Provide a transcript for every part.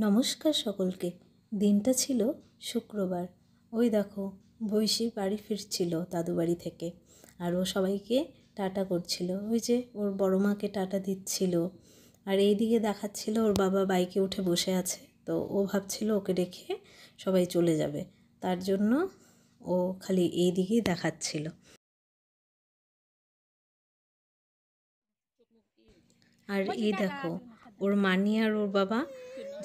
নমস্কার সকলকে। দিনটা ছিল শুক্রবার। ওই দেখো বৈশী বাড়ি ফিরছিল দাদু বাড়ি থেকে, আর ও সবাইকে টাটা করছিল। ওই যে ওর বড় মাকে টাটা দিচ্ছিল, আর এই দিকে দেখাচ্ছিল ওর বাবা বাইকে উঠে বসে আছে। তো ও ভাবছিল ওকে রেখে সবাই চলে যাবে, তার জন্য ও খালি এই দিকেই দেখাচ্ছিল। আর এই দেখো ওর মানি আর ওর বাবা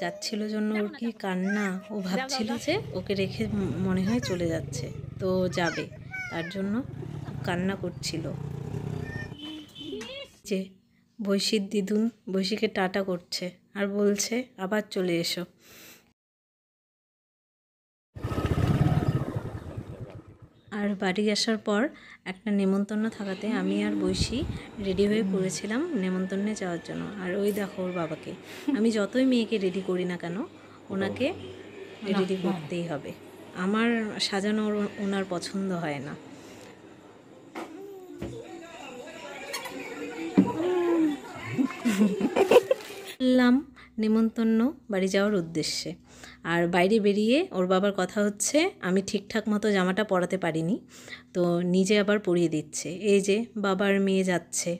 যাচ্ছিল জন্য ওর কি কান্না। ও ভাবছিল যে ওকে রেখে মনে হয় চলে যাচ্ছে, তো যাবে, তার জন্য কান্না করছিল। যে বৈশীর দিদুন বৈশীকে টাটা করছে আর বলছে আবার চলে এসো। আর বাড়ি আসার পর একটা নেমন্তন্ন থাকাতে আমি আর বৈশী রেডি হয়ে পড়েছিলাম নেমন্তন্নে যাওয়ার জন্য। আর ওই দেখো ওর বাবাকে, আমি যতই মেয়েকে রেডি করি না কেন ওনাকে রেডি করতেই হবে। আমার সাজানো ওনার পছন্দ হয় না। বললাম নেমন্তন্ন বাড়ি যাওয়ার উদ্দেশ্যে। আর বাইরে বেরিয়ে ওর বাবার কথা হচ্ছে আমি ঠিকঠাক মতো জামাটা পরাতে পারিনি, তো নিজে আবার পরিয়ে দিচ্ছে। এই যে বাবার মেয়ে যাচ্ছে।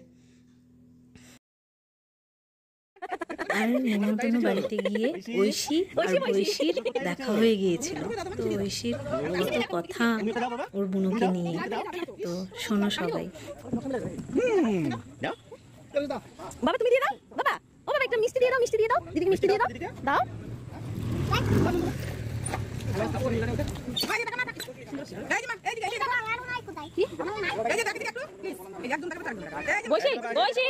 আর নেমন্তন্ন বাড়িতে গিয়ে ঐশী আর বৈশীর দেখা হয়ে গিয়েছিল। তো ঐশীর কত কথা ওর বুনুকে নিয়ে, তো শোনো সবাই। বাবা তুমি দিয়ে দাও, বাবা ও বাবা একটা মিষ্টি দিয়ে দাও, মিষ্টি দিয়ে দাও, দিদিকে মিষ্টি দিয়ে দাও, দাও। বসি বসি